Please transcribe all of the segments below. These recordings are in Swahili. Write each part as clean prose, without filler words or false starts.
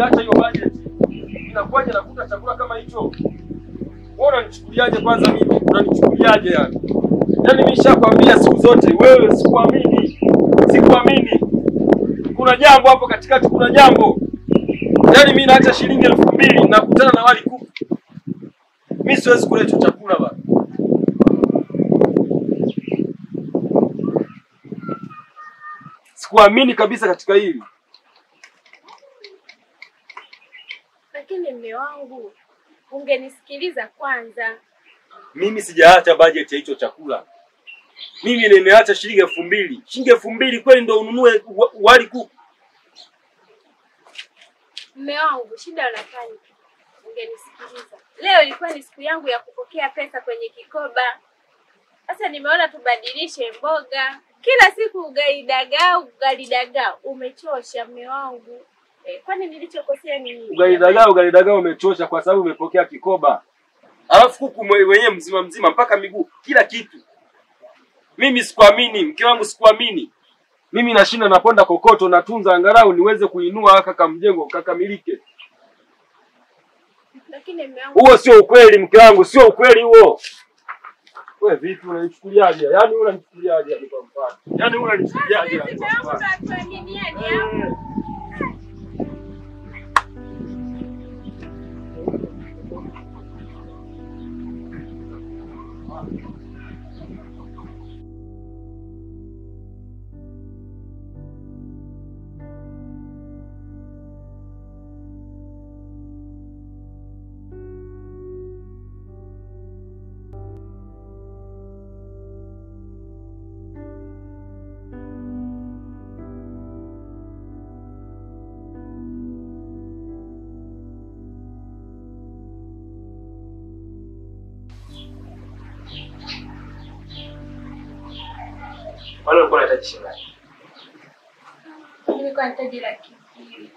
ukiacha hiyo budget inakuwaje nakuta chakula kama hicho? Wewe unanichukuliaje kwanza mimi? Unanichukuliaje yani? Yaani mimi nishakwambia siku zote wewe sikuamini. Sikuamini. Kuna jambo hapo katikati, kuna jambo. Yaani mimi naacha shilingi 2000 nakutana na wali kuku. Mimi siwezi kula hicho chakula bwana. Sikuamini kabisa katika hili. Lakini mume wangu, ungenisikiliza kwanza. Mimi sijaacha budget ya hicho chakula. Mimi nimeacha shilingi 2000. Shilingi 2000 kweli ndio ununue wali kuku? Mume wangu, shida unafanya. Ungenisikiliza. Leo ilikuwa ni siku yangu ya kupokea pesa kwenye kikoba. Sasa nimeona tubadilishe mboga. Kila siku ugali dagaa. Umechosha mume wangu. Kwani nilichokosea ni nini? Ugali dagaa umechosha kwa sababu umepokea kikoba. Alafu kuku mwenyewe mzima mpaka miguu, kila kitu. Mimi sikuamini, mke wangu sikuamini. Mimi nashinda naponda kokoto natunza angalau niweze kuinua kaka mjengo kakamilike. Lakini mume wangu, huo sio ukweli mke wangu, sio ukweli huo. Wewe vipi unanichukuliaje? Yaani unanichukuliaje kwa mfano? Yaani unanichukuliaje kwa mfano? Wale walikuwa wanahitaji shilingi ngapi? nilikuwa nahitaji laki mbili.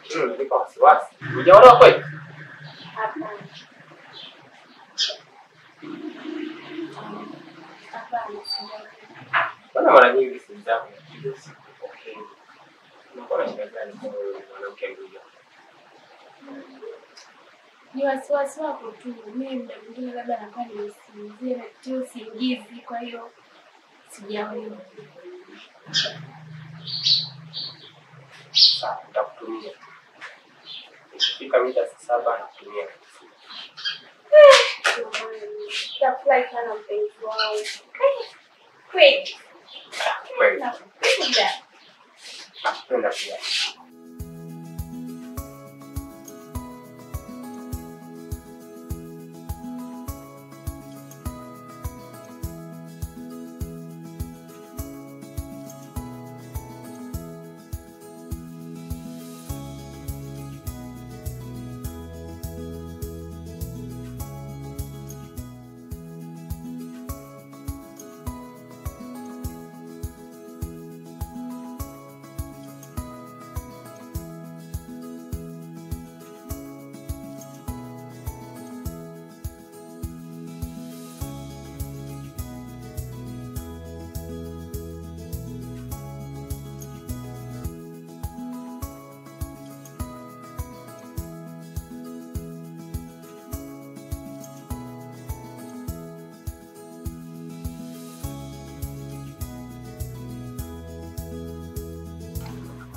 Hilo nilipa wasiwasi. Hujaona kweli? Hapana. Bwana mara nyingi simu zangu hizo sipokei. Unakuwa na shida gani kwa mwanamke mmoja? Ni wasiwasi wako tu. Mimi muda mwingine labda nakuwa nimesinzia na kitu usingizi, kwa hiyo sijaona. Sasa nitakutumia. Ikifika mida 7 nakutumia. Tafurahi sana mpenzi wangu. Kweli. Kweli. Nakupenda. Nakupenda pia.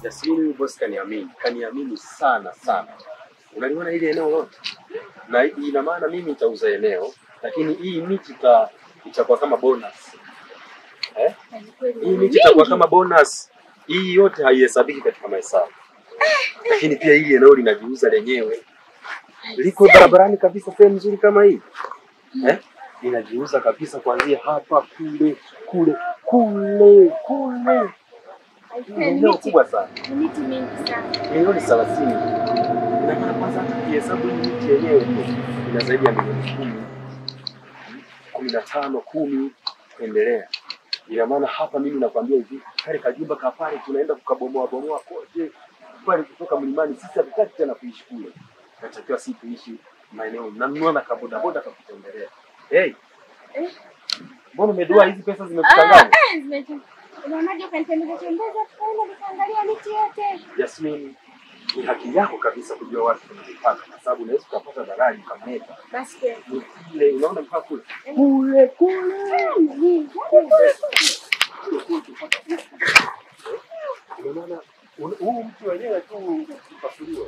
Jasmine boss kaniamini sana. Unaliona ile eneo lote? Na ina maana mimi nitauza eneo, lakini hii miti itakuwa kama bonus. Hii miti itakuwa kama bonus. Hii yote haihesabiki katika mahesabu. Lakini pia hili eneo linajiuza lenyewe. Liko barabarani kabisa, sehemu nzuri kama hii. Linajiuza kabisa kuanzia hapa kule. Eneo kubwa sana. Miti mingi sana. Milioni 30. Ina maana kwanza hata kihesabu hii miti yenyewe tu ina zaidi ya milioni 10, 10 kuendelea. Ina maana hapa mimi nakwambia hivi, kale kajumba kapale tunaenda kukabomoa kote. Pale kutoka mlimani sisi hatutaki tena kuishi kule. Tunatakiwa sisi tuishi maeneo nanunua na kaboda kakutembelea. Mbona umedua hizi pesa zimekuchanganya? Unaonaje ukanitembeza tembeza tukaenda nikaangalia miti yote? Jasmine, ni haki yako kabisa kujua watu wanapaka, kwa sababu unaweza kupata dalali kameta. Basi Ni ile unaona mpaka kule. Unaona huu mtu wenyewe tu kupasuliwa.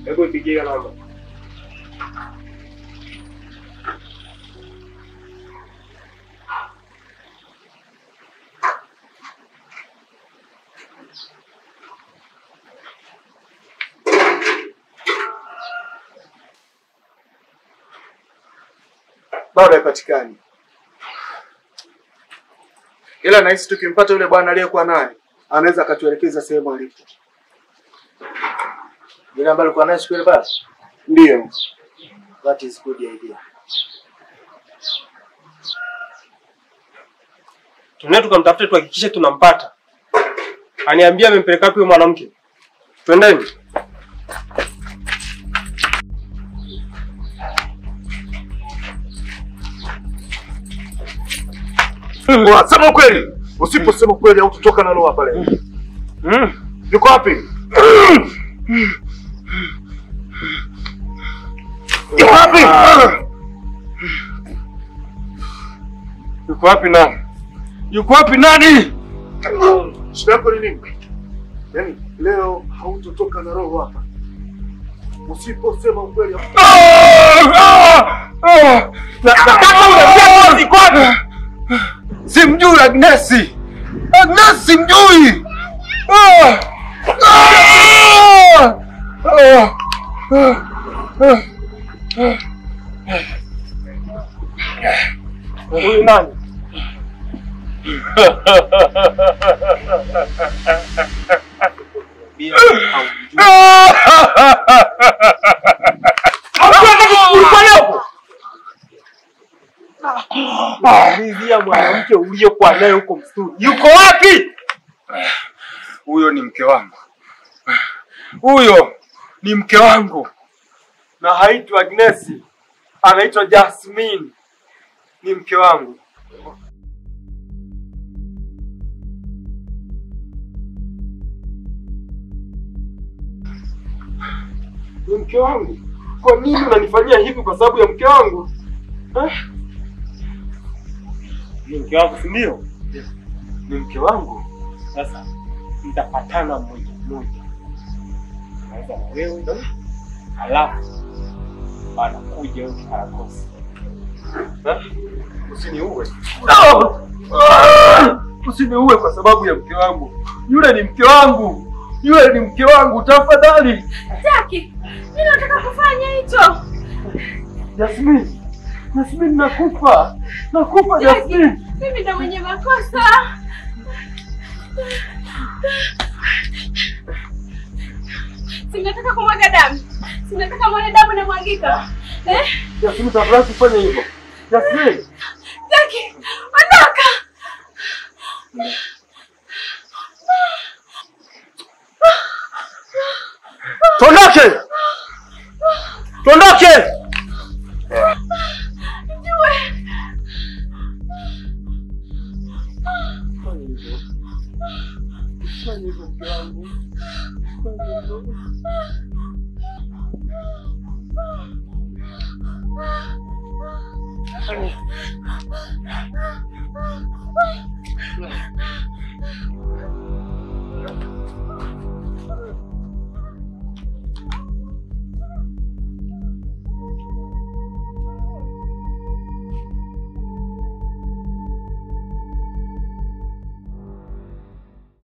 Hebu ipigie namba. Bado haipatikani. Ila nahisi tukimpata yule bwana aliyekuwa naye, anaweza akatuelekeza sehemu alipo. Yule ambaye alikuwa naye siku ile pale? Ndio. That is good idea. Tunaenda tukamtafute tuhakikishe tunampata. Aniambia amempeleka wapi yule mwanamke. Twendeni. Ngoja, sema kweli. Usiposema kweli au tutoka na roho hapa leo. Yuko wapi? Yuko wapi? Yuko wapi nani? Yuko wapi nani? Shida yako ni nini? Yaani leo hautotoka na roho hapa. Usiposema kweli. Simjui Agnesi. Agnesi simjui. Huyu nani? Alizia mwanamke uliokuwa naye huko msituni. Yuko wapi? Huyo ni mke wangu. Huyo ni mke wangu. Na haitwa Agnesi. Anaitwa Jasmine. Ni mke wangu. Ni mke wangu. Kwa nini unanifanyia hivi kwa sababu ya mke wangu? Ni mke wangu, si ndio? Ni mke wangu. Sasa mtapatana mmoja mmoja. Naanza na wewe. Alafu anakuja huko Karakosi. Usiniue. Usiniue kwa sababu ya mke wangu. Yule ni mke wangu. Yule ni mke wangu, tafadhali. Taki, mimi nataka kufanya hicho. Jasmine. Jasmine, nakufa. Nakufa Jasmine. Mimi ndo mwenye makosa. Sinataka kumwaga damu. Sinataka mwana damu na mwagika. Jasmine, tafadhali usifanye hivyo. Jasmine. Taki, ondoka. Tuondoke! Tuondoke!